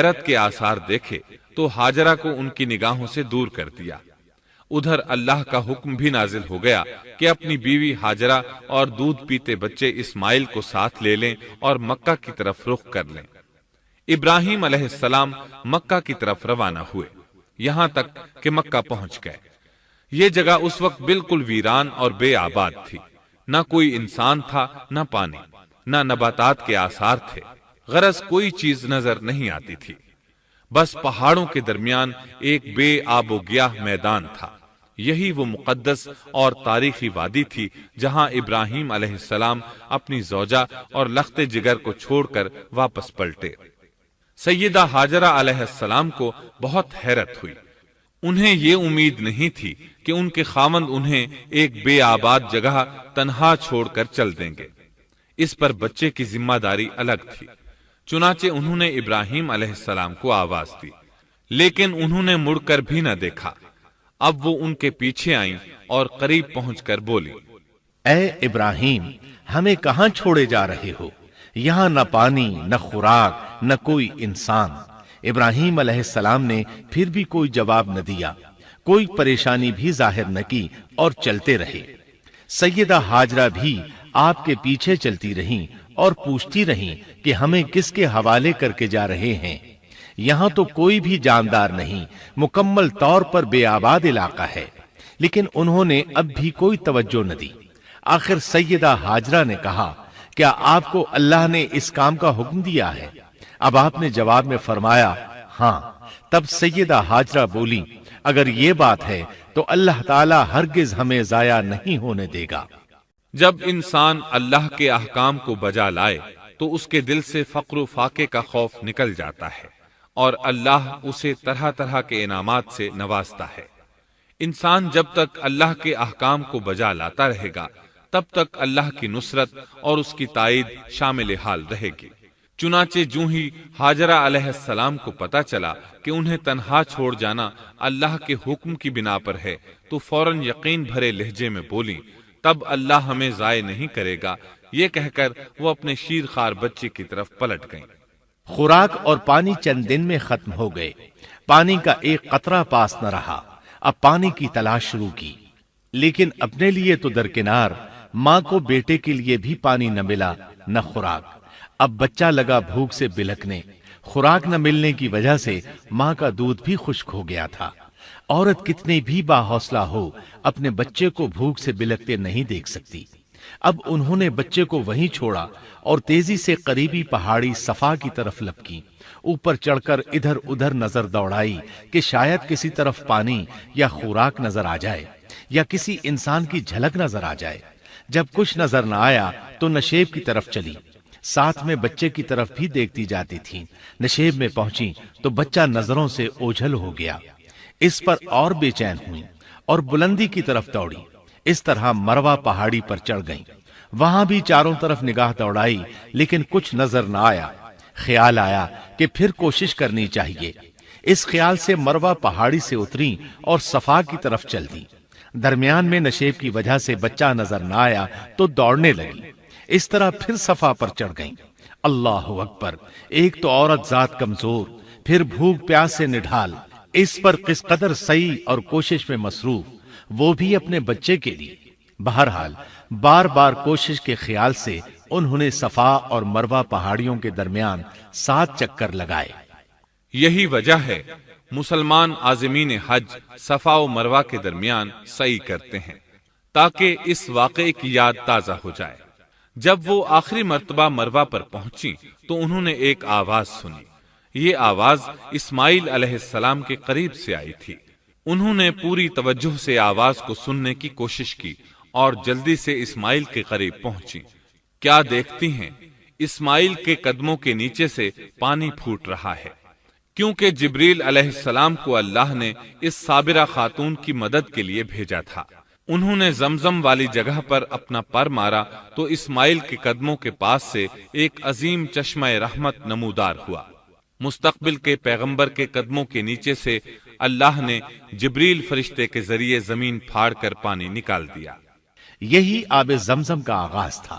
حیرت کے آثار دیکھے تو ہاجرہ کو ان کی نگاہوں سے دور کر دیا۔ ادھر اللہ کا حکم بھی نازل ہو گیا کہ اپنی بیوی ہاجرہ اور دودھ پیتے بچے اسماعیل کو ساتھ لے لیں اور مکہ کی طرف رخ کر لیں۔ ابراہیم علیہ السلام مکہ کی طرف روانہ ہوئے، یہاں تک کہ مکہ پہنچ گئے۔ یہ جگہ اس وقت بالکل ویران اور بے آباد تھی، نہ کوئی انسان تھا، نہ پانی، نہ نباتات کے آثار تھے، غرض کوئی چیز نظر نہیں آتی تھی۔ بس پہاڑوں کے درمیان ایک بے آب و گیاہ میدان تھا۔ یہی وہ مقدس اور تاریخی وادی تھی جہاں ابراہیم علیہ السلام اپنی زوجہ اور لخت جگر کو چھوڑ کر واپس پلٹے۔ سیدہ ہاجرہ علیہ السلام کو بہت حیرت ہوئی۔ انہیں یہ امید نہیں تھی کہ ان کے خاوند انہیں ایک بے آباد جگہ تنہا چھوڑ کر چل دیں گے۔ اس پر بچے کی ذمہ داری الگ تھی، چنانچہ انہوں نے ابراہیم علیہ السلام کو آواز دی، لیکن انہوں نے مڑ کر بھی نہ دیکھا۔ اب وہ ان کے پیچھے آئیں اور قریب پہنچ کر بولی، اے ابراہیم، ہمیں کہاں چھوڑے جا رہے ہو؟ یہاں نہ پانی، نہ خوراک، نہ کوئی انسان۔ ابراہیم علیہ السلام نے پھر بھی کوئی جواب نہ دیا، کوئی پریشانی بھی ظاہر نہ کی اور چلتے رہے۔ سیدہ ہاجرہ بھی آپ کے پیچھے چلتی رہیں اور پوچھتی رہیں کہ ہمیں کس کے حوالے کر کے جا رہے ہیں؟ یہاں تو کوئی بھی جاندار نہیں، مکمل طور پر بے آباد علاقہ ہے۔ لیکن انہوں نے اب بھی کوئی توجہ نہ دی۔ آخر سیدہ ہاجرہ نے کہا، کیا آپ کو اللہ نے اس کام کا حکم دیا ہے؟ اب آپ نے جواب میں فرمایا، ہاں۔ تب سیدہ ہاجرہ بولی، اگر یہ بات ہے تو اللہ تعالی ہرگز ہمیں ضائع نہیں ہونے دے گا۔ جب انسان اللہ کے احکام کو بجا لائے تو اس کے دل سے فقر و فاقے کا خوف نکل جاتا ہے اور اللہ اسے طرح طرح کے انعامات سے نوازتا ہے۔ انسان جب تک اللہ کے احکام کو بجا لاتا رہے گا تب تک اللہ کی نصرت اور اس کی تائید شامل حال رہے گی۔ چنانچہ جو ہی ہاجرہ علیہ السلام کو پتا چلا کہ انہیں تنہا چھوڑ جانا اللہ کے حکم کی بنا پر ہے تو فوراً یقین بھرے لہجے میں بولی، تب اللہ ہمیں ضائع نہیں کرے گا۔ یہ کہہ کر وہ اپنے شیر خوار بچے کی طرف پلٹ گئیں۔ خوراک اور پانی چند دن میں ختم ہو گئے۔ پانی کا ایک قطرہ پاس نہ رہا۔ اب پانی کی تلاش شروع کی، لیکن اپنے لیے تو درکنار، ماں کو بیٹے کے لیے بھی پانی نہ ملا، نہ خوراک۔ اب بچہ لگا بھوک سے بلکنے۔ خوراک نہ ملنے کی وجہ سے ماں کا دودھ بھی خشک ہو گیا تھا۔ عورت کتنی بھی باحوصلہ ہو، اپنے بچے کو بھوک سے بلکتے نہیں دیکھ سکتی۔ اب انہوں نے بچے کو وہیں چھوڑا اور تیزی سے قریبی پہاڑی صفا کی طرف لپکی۔ اوپر چڑھ کر ادھر ادھر نظر دوڑائی کہ شاید کسی طرف پانی یا خوراک نظر آ جائے یا کسی انسان کی جھلک نظر آ جائے۔ جب کچھ نظر نہ آیا تو نشیب کی طرف چلی، ساتھ میں بچے کی طرف بھی دیکھتی جاتی تھی۔ نشیب میں پہنچی تو بچہ نظروں سے اوجھل ہو گیا۔ اس پر اور بے چین ہوئی اور بلندی کی طرف دوڑی۔ اس طرح مروہ پہاڑی پر چڑھ گئیں۔ وہاں بھی چاروں طرف نگاہ دوڑائی لیکن کچھ نظر نہ آیا۔ خیال آیا کہ پھر کوشش کرنی چاہیے۔ اس خیال سے مروہ پہاڑی سے اتری اور صفا کی طرف چل دی۔ درمیان میں نشیب کی وجہ سے بچہ نظر نہ آیا تو دوڑنے لگی۔ اس طرح پھر صفا پر چڑھ گئیں۔ اللہ اکبر! ایک تو عورت ذات کمزور، پھر بھوک پیاس سے نڈھال، اس پر کس قدر سعی اور کوشش میں مصروف، وہ بھی اپنے بچے کے لیے۔ بہرحال بار بار کوشش کے خیال سے انہوں نے صفا اور مروہ پہاڑیوں کے درمیان 7 چکر لگائے۔ یہی وجہ ہے مسلمان عازمین حج صفا و مروہ کے درمیان سعی کرتے ہیں تاکہ اس واقعے کی یاد تازہ ہو جائے۔ جب وہ آخری مرتبہ مروہ پر پہنچی تو انہوں نے ایک آواز سنی۔ یہ آواز اسماعیل علیہ السلام کے قریب سے آئی تھی۔ انہوں نے پوری توجہ سے آواز کو سننے کی کوشش کی اور جلدی سے اسماعیل کے قریب پہنچی۔ کیا دیکھتی ہیں، اسماعیل کے قدموں کے نیچے سے پانی پھوٹ رہا ہے، کیونکہ جبریل علیہ السلام کو اللہ نے اس صابرہ خاتون کی مدد کے لیے بھیجا تھا۔ انہوں نے زمزم والی جگہ پر اپنا پر مارا تو اسماعیل کے قدموں کے پاس سے ایک عظیم چشمہ رحمت نمودار ہوا۔ مستقبل کے پیغمبر کے قدموں کے نیچے سے اللہ نے جبریل فرشتے کے ذریعے زمین پھاڑ کر پانی نکال دیا۔ یہی آب زمزم کا آغاز تھا۔